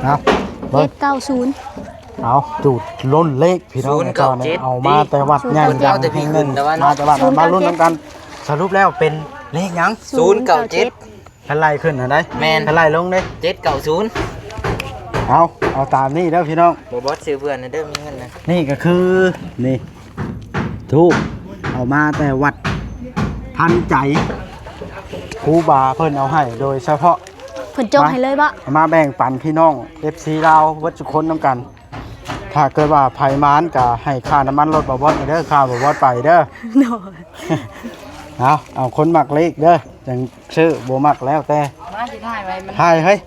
เอาเบิ้ง 790เอาจูดล้นเลขพี่น้องตอนนี้เอามาแต่วัดใหญ่ดังแห่งหนึ่งมาแต่วัดมาลุ้นกันสรุปแล้วเป็นเลขยัง097ทันไล่ขึ้นนะได้แม่นทันไล่ลงได้790เอาตามนี่เด้อพี่น้องบ่บอสซื้อเพื่อนนะเด้อมีเงินนะนี่ก็คือนี่ทูบเอามาแต่วัดทันใจครูบาเพิ่นเอาให้โดยเฉพาะเพิ่นจงให้เลยบ่มาแบ่งปันพี่น้อง FC ลาววัดทุกคนนำกัน ถ้าเกิดว่าไผมานก็ให้ค่าน้ำมันรถบ่บอสเด้อค่าบ่บอสไปเด้อเอาคนมักเลขเด้อจังชื่อบ่มักแล้วแต่มาสิถ่ายไว้มันถ่ายเฮ้ย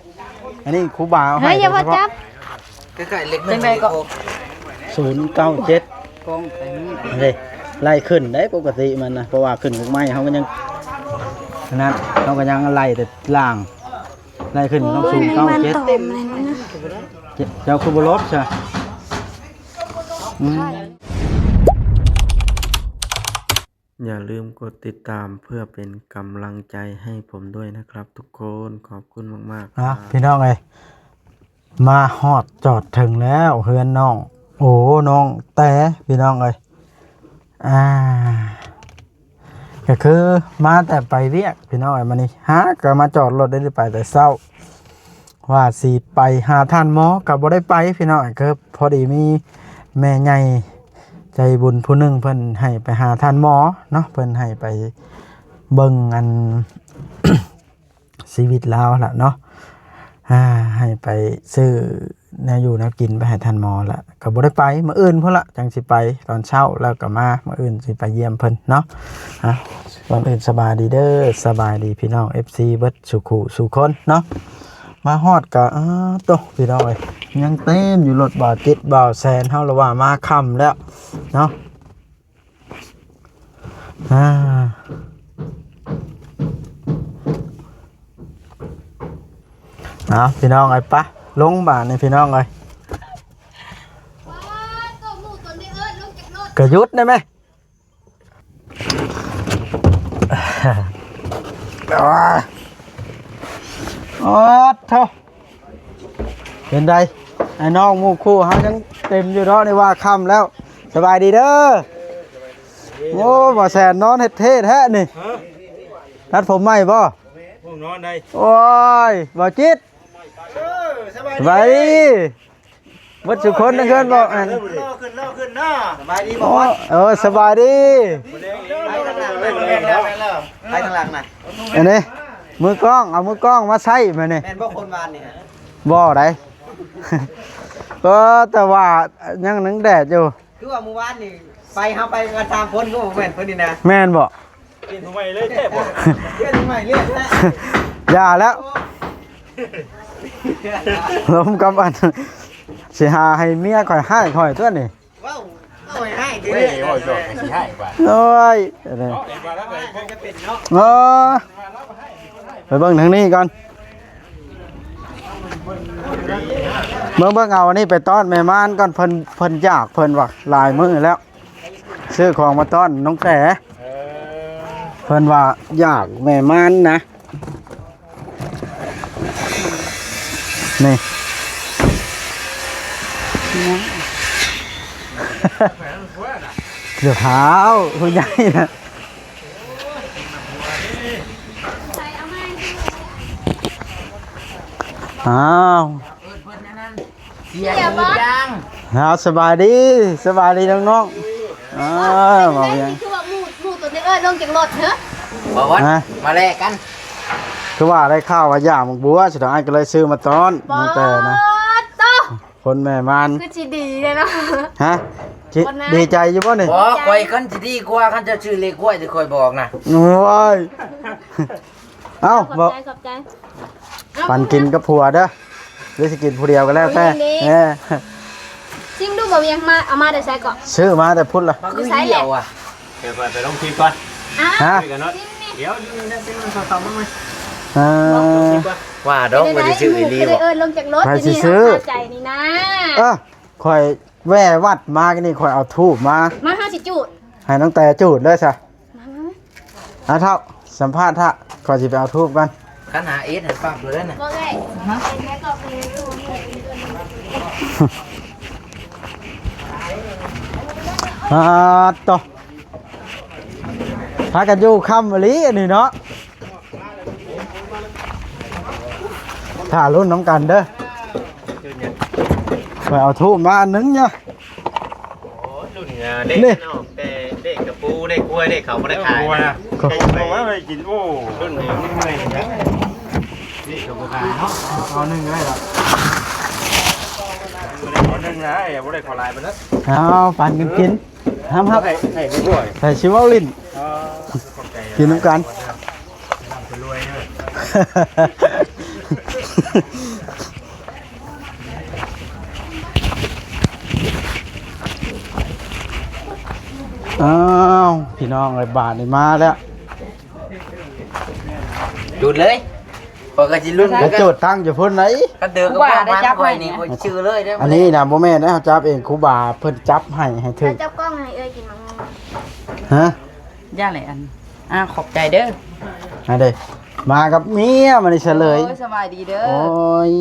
อันนี้ครูบาเอาให้เฮ้ยอย่าว่าจับใกล้ๆเล็กนึงจังได๋ก็097กองไปนี่เฮ้ยไล่ขึ้นได้ปกติมันนะเพราะว่าขึ้นพวกไม้เขาก็ยังนั้นเขาก็ยังไล่แต่ล่างไล่ขึ้นต้อง097เจ้าคือบ่ลบใช่อย่าลืมกดติดตามเพื่อเป็นกำลังใจให้ผมด้วยนะครับทุกคนขอบคุณมากๆพี่น้องเอ้ยมาฮอดจอดถึงแล้วเฮือนน้องโอ้น้องแต่พี่น้องเอ้ยก็คือมาแต่ไปเรียกพี่น้องเอ้ยมานี่ก็มาจอดรถได้ไปแต่เช้าว่าสิไปหาท่านหมอก็บ่ได้ไปพี่น้องก็พอดีมีแม่ใหญ่ใจบุญผู้หนึ่งเพิ่นให้ไปหาท่านหมอเนาะเพิ่นให้ไปเบิ่งอัน ชีวิตลาวล่ะเนาะให้ไปซื้อแนวอยู่แนวกินไปให้ท่านหมอละก็บ่ได้ไปมื้ออื่นพุ่นละจังสิไปตอนเช้าแล้วก็มามื้ออื่นสิไปเยี่ยมเพิ่นเนาะก่อนอื่นสบายดีเด้อสบายดีพี่น้อง FC เบิดสุขุสุคนเนาะมาฮอดก็โตพี่น้องเอ้ยยังเต็มอยู่รถบ่าวจิตบ่าวแซนเฮาละว่ามาค่ำแล้วเนาะพี่น้องไอ้ปะลงบ้านนี่พี่น้องเอ้ยกระยุดได้ไหมโอ้เท่าเป็นไงไอ้น้องมูคู่เขายังเต็มอยู่เนาะในว่าค่ำแล้วสบายดีเด้อโอ้บ่แสนนอนเฮ็ดเท่แท้นี่รัดผมไหมบ่ผมนอนได้โอ้ยบ่จิตสบายดีวัดสุคนนั่งเกินบ่ขึ้นเนาะสบายดีบ่สบายดีไปทางหลังน่ะอันนี้มือกล้องเอามือกล้องมาใช้มานี่แม่นบ่คนวานนี่บ่ได้ก็แต่ว่ายังนึงแดดอยู่คือว่าเมื่อวานนี่ไปเฮาไปกันตามคนก็บ่แม่นเพิ่นนี่นะแม่นบ่เปลี่ยนใหม่เลยแท้บ่เปลี่ยนใหม่เรื่อยแล้วอย่าแล้วลมกับอันสิหาให้เมียข่อยให้ข่อยตัวนี่ว้าวเอาให้ดิโอ้ยสิให้กว่าโอ้ยไปเบิ่งทางนี้ก่อนเบิ่งเอาอันนี้ไปต้อนแม่ม่านก่อนเพิ่นอยากเพิ่นว่าหลายมื้อแล้วซื้อของมาต้อนน้องแต่เพิ่นว่าอยากแม่ม่านนะนี่เดี๋ยวเท้าผู้ใหญ่นะอ้าวเสียบ่ดังสบายดีน้องๆบอกยังคือว่าหมู่ตัวนี้ลงจากรถเถอะบ่วัดมาแลกกันคือว่าได้ข้าวว่าย่างบัวสุดท้ายก็เลยซื้อมาต้อนน้องแต่นะคนแม่มันคือสิดีเลยเนาะฮะดีใจอยู่บ่นี่บ่ข่อยคันสิดีกว่าคันจะชื่อเลขกล้วยที่ข่อยบอกนะโอ้ยเอ้าบ่ขอบใจปันกินกับผัวเด้อหรือสิกินผู้เดียวก็แล้วแต่จริงดูบ่ยังมาเอามาได้ใช้ก่อนซื้อมาแต่พุ่นล่ะคือใช้แล้วอ่ะเดี๋ยวไปลงคลิปก่อนฮะเดี๋ยวเป็นสอบๆบ้างไหมว่าดอกบ่ได้ซื้ออีหลีบ่ลงจากรถนี่ใจนี่นะข่อยแว่วัดมากันนี่ข่อยเอาทูบมา50จุดให้น้องแต่จุดเลยซะเท่าสัมภาษณ์ท่าข่อยสิไปเอาทูบกัน ขนาดเอสหันปั๊บเลยนะ บ่ได้ฮะแม่ก็คือดู ต่อพากันอยู่ค่ำวันนี้นี่เนาะถ้ารุ่นน้องกันเด้อไปเอาทูบมาอันนึงเนี่ย โอ้รุ่นเด็กเนาะแต่เด็กกับปูเด็กกล้วยเด็กเขาไม่ได้ขายนะบอกว่าไปกินโอ้รุ่นนี้ไม่เมื่อยนะนี่กับปูขายเนาะ เอาหนึ่งได้หรอ เอาหนึ่งนะอย่าไม่ได้ขอลายไปแล้ว เอาปั่นกันกินห้ามครับ ให้ไม่บ่อย ใส่ชิวเอาลิ้นกินน้ำกัน จะรวยเนอะ อ้าวพี่น้องไอ้บาทนี่มาแล้ว จุดเลยพอกระจิรุ่น จะโจทย์ตั้งจะพ้นไหน ก็เดือก็ว่าได้จับไว้นี่คนชื่อเลยได้ อันนี้นะโมแม่นะเขาจับเองครูบาเพิ่นจับให้ถึง จับกล้องให้เอ้ยกินมังงะ ฮะ ย่าไหนอันขอบใจเด้อ อันเด้มากับเมียมาในเฉลย โอ้ยสบายดีเด้อ โอ้ย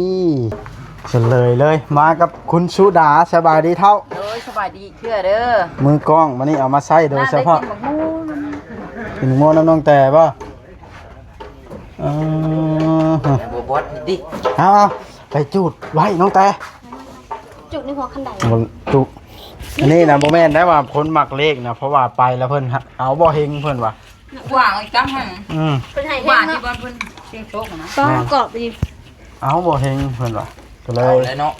เฉลยเลย มากับคุณสุดาสบายดีเท่า โอ้ยสบายดีเชื่อเด้อ มือกล้องมานี่เอามาใส่โดยเฉพาะ น่ได้กินบักมูน กินโมน้ำน้องแต่ป่ะเออ บัวบดดิ เอาไปจูดไว้น้องแต่ จุกในหัวคันใด บจุอันนี้นะโมแม่นได้ว่าพ้นหมักเลขนะเพราะว่าไปแล้วเพิ่นเอาบ่เฮงเพิ่นว่ะ หว่างอีกจังหัน เป็นไห้ ห แห้ ว่าง ง ที่ เนาะ บ้านเพิ่นเชียงโต๊ะนะ ก็กรอบดี เอาบ่เฮงเพิ่นว่ะก็เล เอา ย เลยเนาะ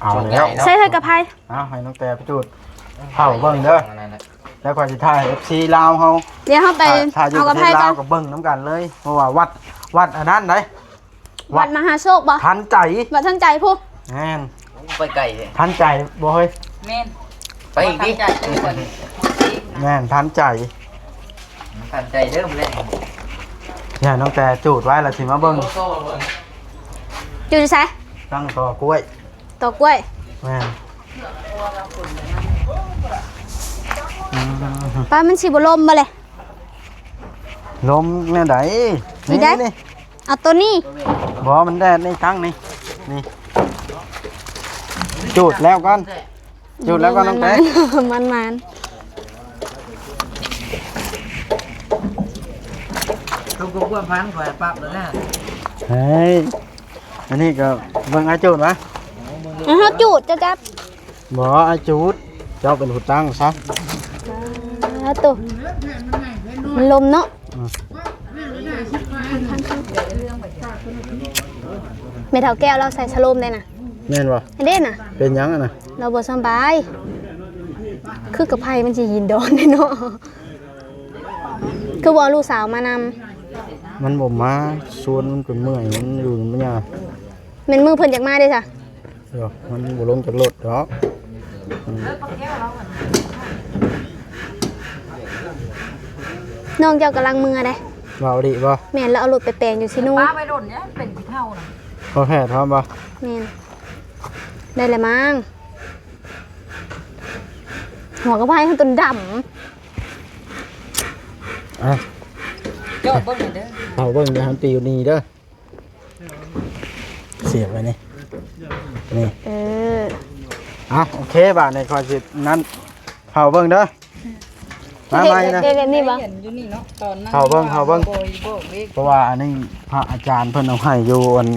เอาแล้ว ใส่เธอกระเพรา เอาให้น้องแต่ไปจูดเผาเบิ่งเด้อแล้วก็สิถ่าย FC ลาวเฮา เดี๋ยวเขาไป ถ่ายอยู่ เอา ป กระ ระ เพ เท รา ศ กั ลาน วกับเบิ่งน้ำกันเลยเพราะว่าวัดอันนั้นได้ วัดมหาโชคบ่ ทันใจ วัดท่านใจผู้ แม่น ไปไก่ ทันใจบ่เฮ้ย แม่น ไปอีกดิ ใจจังก่อน แม่นทันใจ ทันใจเริ่มเลย เนี่ยน้องแต่จูดไว้และสิมาเบิ่ง จุดใส่ ตั้งต่อกล้วย ตัวกล้วย แม่นอืม ป้ามันสิบ่ลมบ่เลย ลมแม่ได นี่ได้ นี่ เอาตัวนี้ บ่มันแดดนี่ตั้งนี่นี่จูดแล้วกันจูดแล้วกันน้องแต่ มัน ทุกคนควรพันคอยปั๊บเลยนะ เฮ้ยอันนี้ก็เบิ่งอาจูดวะ แล้วเขาจุดจะจับ บ่อาจูดเจ้าเป็นผู้ตั้งซะ ตัวมันลมเนาะเมทัลแก้วเราใส่ชะโลมเลยนะ แม่นบ่ อันเด่นน่ะ เป็นหยังอะน่ะ เราบ่สบาย คือกับไผมันสิยินดอนแน่เนาะคือบ่เอาลูกสาวมานำ มันบ่มาชวนมันเป็นเมื่อยมันอยู่มันยา แม่นมือเพิ่นอยากมาเด้จ้ะ เดี๋ยวมันบ่ลงจากรถดอก น้องเจ้ากำลังมือเด้ เว้าดิบ่ แม่นแล้วเอารถไปแปลงอยู่ซิโนู ป้าไปโดนเนี่ยเป็นกี่เท่าน่ะ พอแพทย์พร้อมบ่ แม่นได้เลยมั้งหัวกระไพเขาต้นด อ่ะ เจ้าเบิ่งเด้อ เอาเบิ่งอย่าหันปิวนี่เด้อเสียบไว้นี่นี่ ำเออ อ่ะโอเคบาดในคอยสินั้นเผาเบิ่งเด้อมาใหม่นะ เด็กๆนี่บ่ เห็นอยู่นี่เนาะตอนนั้น เข้าเบิ่งเข้าเบิ่ง โบยโบกเวก เพราะว่าอันนี้พระอาจารย์เพิ่นเอาให้อยู่อัน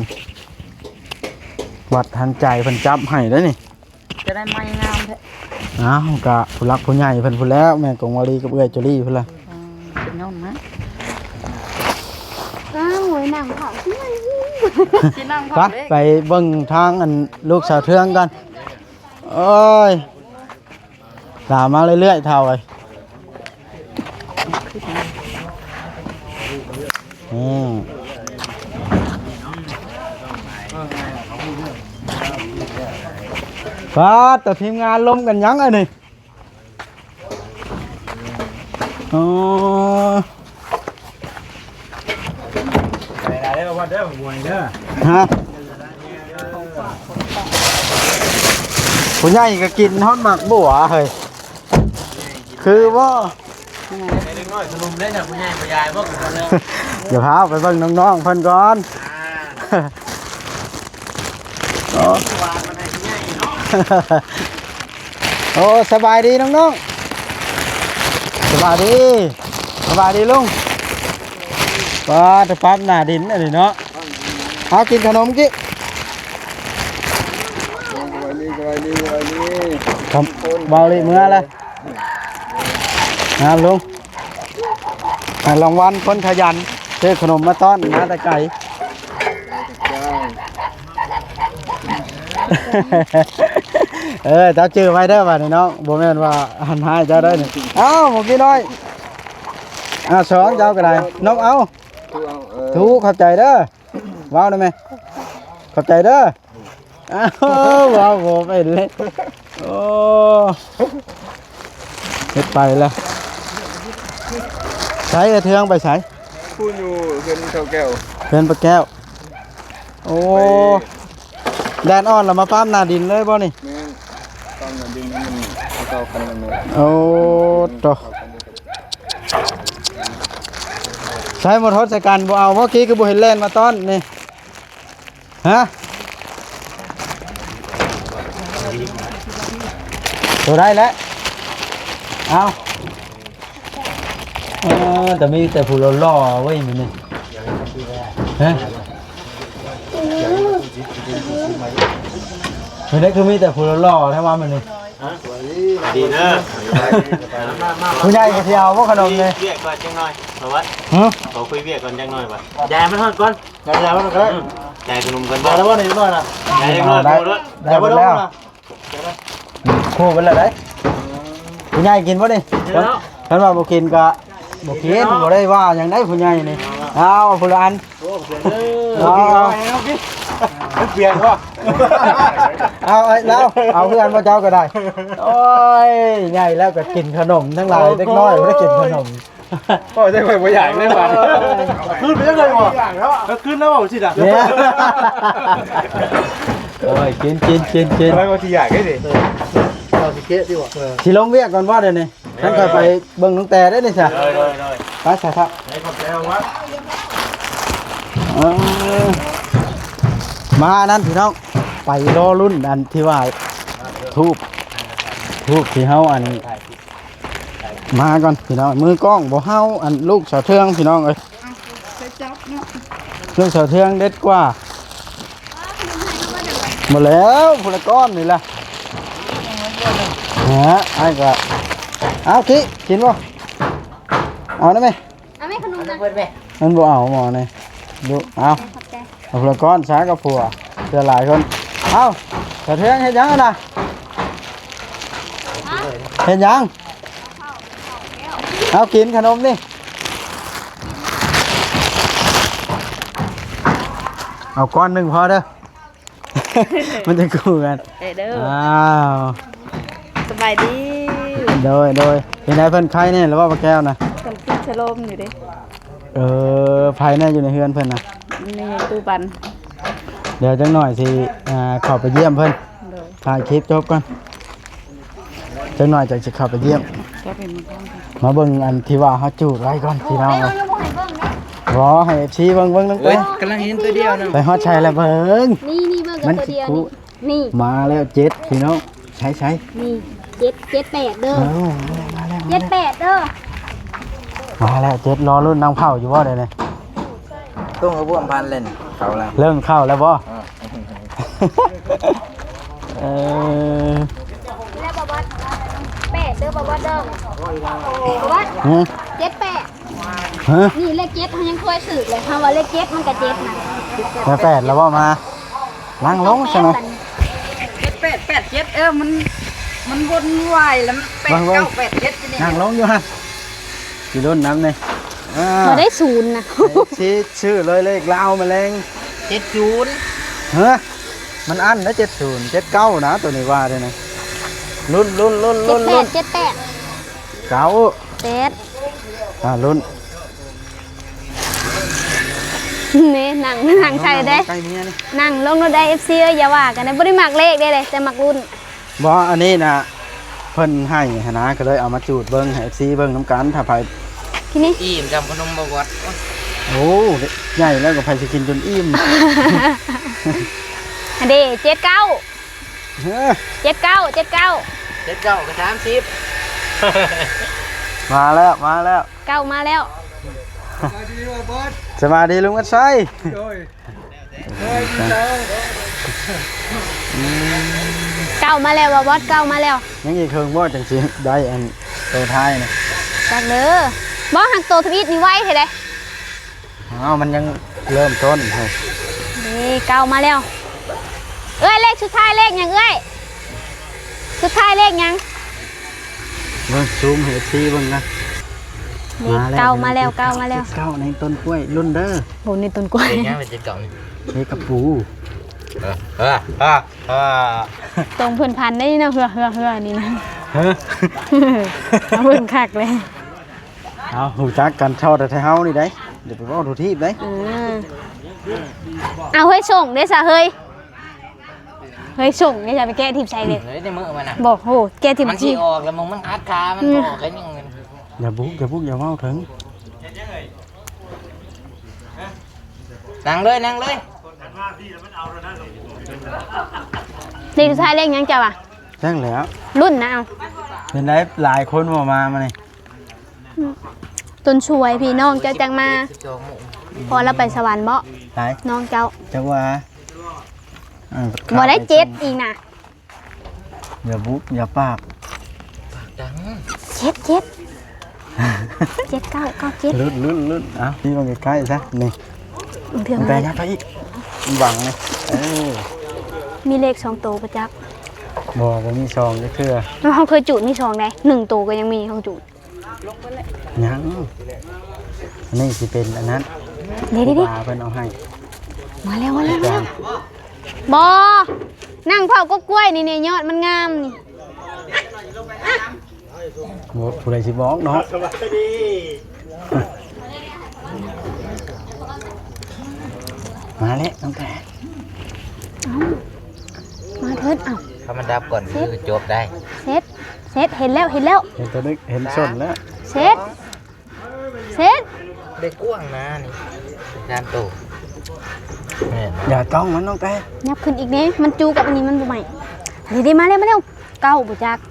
วัดทันใจเพิ่นจับให้เด้อนี่ จะได้ไม้งามแท้ อ้าวกะผู้รักผู้ใหญ่เพิ่นพู้นแล้วแม่กงวารีกับเอื้อยจุลีพุ่นละ เป็นย้อนนะ อ้าวโหยหนังเผาที่มัน สินั่ง ไป พักเด้ ไปเบิ่งทางอันลูกสาวเทืองกันโอ้ยตามมาเรื่อยๆเท่าไอ้ฟ้าแต่ทีมงานล้มกันยังไงนี่อ๋อ ไปได้เด้อวัดเด้อหวยเด้อ ฮะผู้ใหญ่ก็กินฮอดหมักบัวเฮ้ยคือว่า ไอ้เด็กน้อยสนุมเล่นกับผู้ใหญ่ผู้ใหญ่บ่กันเด้อ เดี๋ยวพาไปเบิ่งน้องๆเพิ่นก่อน โอ้ วางมันให้ง่ายเนาะ โอ้สบายดีน้องๆสบายดีลุงป้าจะปั๊บหน้าดินอะไรเนาะเอากินขนมกี้ครับเบาเลยเมื่อเลยนะลุงรางวัลคนขยันซื้อขนมมาต้อนมาแต่ไก่ เจ้าชื่อไว้ได้ป่ะนี่น้องบ่แม่นว่าหันหายเจ้าได้นี่เอ้าหมกี้น้อยสอนเจ้าก็ได้น้องเอาถูกเข้าใจเด้อว้าวได้ไหมเข้าใจเด้ออ้าวว้าวโหไปเลยโอ้เฮ็ดไปแล้วใช้เทืองไปใช้ พูดอยู่เพื่อนเขาแก้ว เพื่อนปลาแก้วโอ้แดนอ่อนเรามาปั้มหน้าดินเลยบ่นี่ แม่ตอนนั้นดินมันเก่ากันเลย โอ้ต่อใช้หมดทศกัณฐ์บ่เอาเมื่อกี้คือบ่เห็นแล่นมาต้อนนี่ฮะตัวได้แล้วเอาแต่มีแต่ผู้หล่อๆเว้ยมันนี่ฮะมันนี่คือมีแต่ผู้หล่อๆทั้งวันมันนี่ ดีเด้อ ผู้ใหญ่ก็สิเอาบ่ขนมเลย เวียกก่อนจังหน่อยเอาวะ ฮะ ขอคุยเวียกก่อนจังหน่อยป่ะ ยายมันฮอดก่อนยายมันก็ แจกขนมกัน ยายแล้วว่านี่บ่น่ะ แจกจังหน่อย ได้ โทรรถ ได้หมดแล้วคู่เป็นแล้วได้ผู้ใหญ่กินบ่นี่ท่านว่าบ่กินก็บ่กินบ่ได้ว่าหยังได้ผู้ใหญ่นี่เอาผู้ละอันเอา เปลี่ยนบ่ เอาแล้วเอาเพื่อนมาเจ้าก็ได้โอ้ยใหญ่แล้วก็กินขนมทั้งหลายเล็กน้อยบ่ได้กินขนม พ่อใช่ไหมบ่อยากได้บ้าน ขึ้นไปจังได๋บ่แล้วขึ้นแล้วบ่สิน่ะ เนี่ยโอ้ยกิน อะไรก็ที่อยากได้ดิ เอาสิเกะดีกว่า สิลงเวียกก่อนว่าเดี๋ยวนี้ท่านเคยไปเบิ่งน้องแต่ได้นี่ซะ เลย ไปซะครับ ให้ขอบใจเอาวะ มานั่นพี่น้องไปรอรุ่นอันที่ว่าทูบที่เฮาอันมาก่อนพี่น้องมือกล้องบ่เฮาอันลูกสาวเทืองพี่น้องเอ้ยลูกสาวเทืองเด็ดกว่าหมดแล้วพุ่นละก้อนนี่ล่ะฮะไอ้ก็เอาคิกินบ่เอาได้ไหม เอาไหมขนมนะ มันบ่เอาหมอนี่ดูเอาเอาพุ่นละก้อนช้ากับผัวเจอหลายคนเอาสาวเทืองเฮ็ดหยังอะน่ะเฮ็ดหยังเอากินขนมนี่เอาก้อนหนึ่งพอเด้อ มันจะคู่กัน เด้อ อ้าว สบายดี โดยเป็นไงเพิ่นไข้เนี่ยหรือว่าปลาแก้วนะ กันกินชะโลมอยู่เด้ ไผ่เนี่ยอยู่ในเฮือนเพิ่นนะ มีตู้ปัน เดี๋ยวจังหน่อยสิเข้าไปเยี่ยมเพิ่น โดย ถ่ายคลิปจบก่อนจังหน่อยจะเข้าไปเยี่ยม แค่เป็นมัน มาเบิ่งอันที่ว่าเขาจูดไว้ก่อนพี่น้องเอารอให้ชี้เบิ่งตั้งแต่ กำลังเห็นตัวเดียวนึง ไปฮอดชัยแล้วเบิ่ง นี่เบิ่งกับตัวเดียวนี่ มาแล้วเจ็ดพี่น้องใช้ นี่7 8เด้อ มาแล้ว 7 8เด้อ มาแล้วเจ็ดรอรุ่นนางเผาอยู่บ่เดี๋ยวนี้ ต้องเอาบ่วงพันเล่นเขาแล้ว เริ่มเข้าแล้วบ่เออ แล้วบ่วัด8เด้อบ่วัดเด้อบ่วัด ฮะ 7 8 ฮะ นี่เลข7เขายังเคยสืบเลยคำว่าเลข7มันก็7นะ มาแปดแล้วบ่มานั่งลงใช่ไหม 8 มันวนวายแล้ว8 9 8 7นี่ นั่งลงอยู่ฮะกี่รุ่นน้ำเนี่ย บ่ได้ศูนย์นะ ชี้ชื่อเลยเลขลาวแมลง 70 เฮ้ยมันอันนะ70 79นะตัวนี้ว่าเลยนะรุ่น 7 8 เก้า 8 รุ่น นี่นั่งใช่ได้ ใกล้เมียนี่ นั่งลงรถได้ FC เอ้ยอย่าว่ากันนะบ่ได้มักเลขได้เลยแต่มักรุ่น บ่อันนี้นะเพิ่นให้หนนะก็เลยเอามาจูดเบิ่งให้ FC เบิ่งน้ำกันถ้าไผ ที่นี่ อิ่มจำขนมบ่วัด โอ้ใหญ่แล้วก็ไผสิกินจนอิ่ม อันเด้79 เฮ้อ 79 เด็ดเก่าก็30 มาแล้วมาแล้ว เก้ามาแล้ว สวัสดีลุงอัศชัย เก้ามาแล้วบอสเก้ามาแล้ว ยังอีกเครื่องบ่จังสิได้อันโตท้ายนะ จากเด้อบอสหักโตทวีตนี่ไว้เท่ได อ้าวมันยังเริ่มต้นเฮ้ย นี่เก้ามาแล้วเอ้ยเลขสุดท้ายเลขหยังเอ้ยสุดท้ายเลขหยัง เบิ่งซูมให้ซีเบิ่งนะ นี่เก้ามาแล้วเก้ามาแล้ว เก้าในต้นกล้วยรุ่นเด้อ โหนี่ต้นกล้วย เด็กยังเป็นเด็ดเก่านี่ เฮ้ยกระปู ตรงเพื่อนพันได้นี่นะเฮือนี่นะ เฮ้อ เอาเบิ่งคักเลย เอาหูจักกันเช่าแต่ไทเฮานี่ได้เดี๋ยวไปเว่าดูทีบได้ เอาเฮ้ยส่งได้ซะเฮ้ยส่งได้จะไปแก้ทิพย์ใส่เลย เฮ้ยในมือมันน่ะ บอกโหแก้ทิพ มัน ย์ สิ จี ออกแล้วมันอัดขามันออกแค่นี้เงิน อย่าบุกอย่าเมาถึง นั่งเลยนั่งเลย เลขสุดท้ายเลขหยังจ้ะวะ แจ้งแล้ว รุ่นนะเอา เป็นไรหลายคนมานี่ ต้นช่วยพี่น้องเจ้าจังมา พอเราไปสวรรค์บ่ หลาย น้องเจ้า จักว่า บ่ได้เจ็ดอีกนะ อย่าบุกอย่าปาก ดัง เจ็ดเก้าเจ็ด ลุ้นเอ้าพี่ลงใกล้ๆซะนี่ เถื่อน แต่ยัดไปอีกหวังเลยมีเลข2ตัวประจักษ์ บอกว่ามีซองจะเคือ แล้วเขาเคยจูดมี2ได้1ตัวก็ยังมีเขาจูด ยังอันนี้สิเป็นอันนั้น เดี๋ยว ปลาเพิ่นเอาให้ มาแล้วบ่นั่งเผาก็กล้วยนี่ยอดมันงามนี่ ผู้ใดสิบอกเนาะมาแล้วน้องแต่ มาเถิดเอา ถ้ามันดับก่อนคือจบได้ เซ็ตเห็นแล้ว เห็นตัวนึกเห็นส้นแล้ว เซ็ต ได้กว้างนะนี่จานโตแม่น อย่าจ้องมันน้องแต่ ยับขึ้นอีกนี่มันจูกับอันนี้มันบ่ใหม่เดี๋ยวมาเร็วเก้าประจักษ์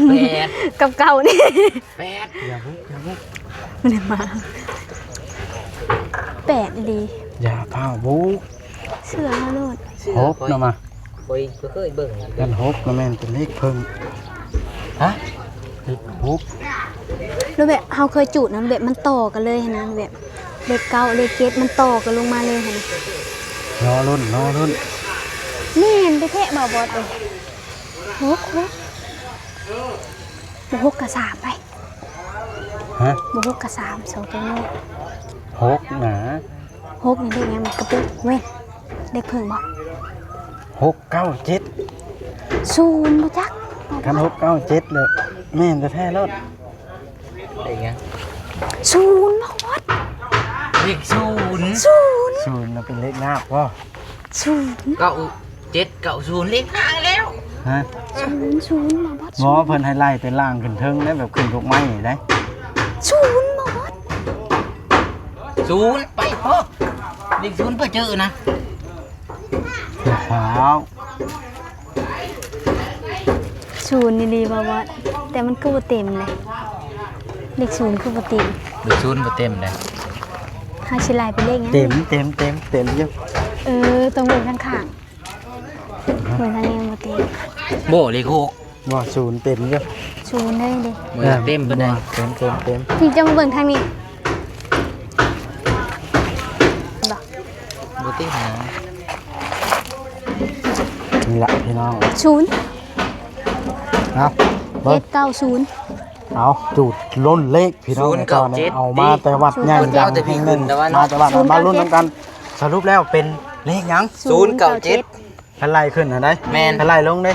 แปด กับเก้านี่ แปด อย่าบุก มันมา8ดี อย่าพาบุก เสื้อมาโลด ฮบเนาะมา คอยเคยเบิ่ง กันฮบนะแม่นเป็นเลขเพิ่ง ฮะ เลขฮบ แล้วแบบเฮาเคยจูดนะแบบมันต่อกันเลยนะแบบเลขเก้าเลขเจ็ดมันต่อกันลงมาเลยนะ รอรุ่น แม่นไปแทะบ่บอดเลยหกกับสามไป ฮะ บ่หกกับสามสองตัวนี้ ฮบหนา หกนี่เลขยังมันกระปุกเว้ยเลขเพิ่งบ่ 697 ศูนย์บ่จัก คัน697เลยแม่นแต่แท้รถ ได้ยัง ศูนย์บ่บอด เลขศูนย์ ศูนย์ ศูนย์น่ะเป็นเลขนาบบ่ ศูนย์ เก้าเจ็ดเก้าศูนย์เลขห้าแล้ว ฮะ ศูนย์บ่บอด หมอเพิ่นให้ไล่เป็นล่างขึ้นเทิงได้แบบขึ้นทุกไม้ได้ ศูนย์บ่บอด ศูนย์ไปพ่อเลขศูนย์เพื่อเจอนะ ขาว ศูนย์นี่ดีบ่บอดแต่มันคือบ่เต็มเลยเลขศูนย์คือบ่เต็ม เลขศูนย์บ่เต็มเลย หาสิไล่เป็นเลขหยัง เต็มอยู่ ตรงเบิ่งข้างๆเหมือนทางนี้มันบ่เต็ม โบเลขหก บ่ศูนย์เต็มอยู่ ศูนย์ได้ดิ มือเต็มไปเลย เต็ม พี่จะมาเบิ่งทางนี้บ่ บ่เต็มนะ นี่ล่ะพี่น้อง ศูนย์ เอาเบิ่ง 790 เอาจูดล้นเลขพี่น้องตอนนี้เอามาแต่วัดใหญ่ดังแห่งหนึ่งมาแต่วัดมาลุ้นกันสรุปแล้วเป็นเลขหยัง 097 อะไรขึ้นได้ แม่น อะไรลงได้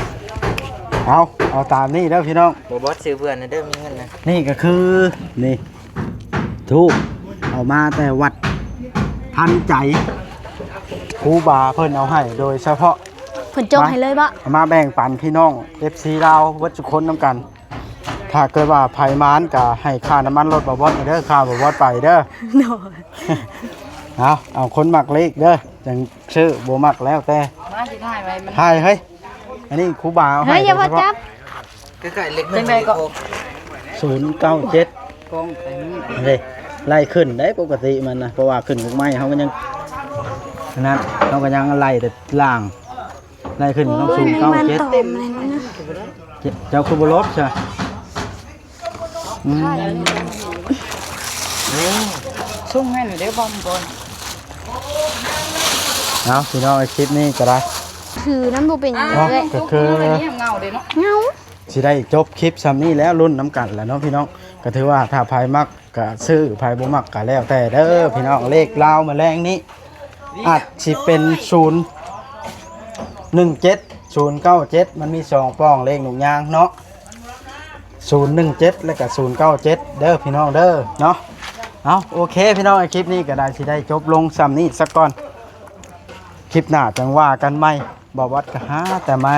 790 เอาตามนี่เด้อพี่น้อง บ่บอสซื้อเพื่อนนะเด้อมีเงินนะ นี่ก็คือนี่ทูบเอามาแต่วัดพันใจครูบาเพิ่นเอาให้โดยเฉพาะ เพิ่นจงให้เลยบ่ เอามาแบ่งปันพี่น้อง FC ลาววัดจุคนน้ำกัน ถ้าเกิดว่าไผมานก็ให้ค่าน้ำมันรถบ่บอสเด้อค่าบ่บอสไปเด้อ โดย เอาคนมักเลขเด้อจังชื่อบ่มักแล้วแต่ มาสิถ่ายไว้มัน ใช่เฮ้ยอันนี้ครูบาเอาให้ เฮ้ยอย่าพอจับ ใกล้ๆเล็ก จังไดก็ 097 กองไปนี่ เด้ไล่ขึ้นได้ปกติมันนะเพราะว่าขึ้นของไม้เขาก็ยังนั่นเขาก็ยังไล่แต่ล่างไล่ขึ้นต้อง มัน 097 ตอมเลยนะ เจ้าคูบรถใช่อืม ส่งให้หน่อยเด้อบอมก่อน เอาพี่น้องไอ้คลิปนี้ก็ได้ ถือน้ำบูเป็นยังไง เนาะ เอ้ย ก็คือ เนี่ยเงาเด้เนาะ เงา สิได้จบคลิปซ้ำนี้แล้วรุ่นน้ำกันแหล้วเนาะพี่น้องก็ถือว่าถ้าภายมักก็ซื้อภายบ่มักก็แล้วแต่เด้อพี่น้องเลขลาวมาแรงนี้อาจสิเป็น017 097มันมี2ป้องเลขหนุ่งยางเนาะ017แล้วก็097เด้อพี่น้องเด้อเนาะเอาโอเคพี่น้องไอ้คลิปนี้ก็ได้สิได้จบลงซ้ำนี้สักก่อนคลิปหน้าจังว่ากันใหม่บ่วัดก็หาแต่มา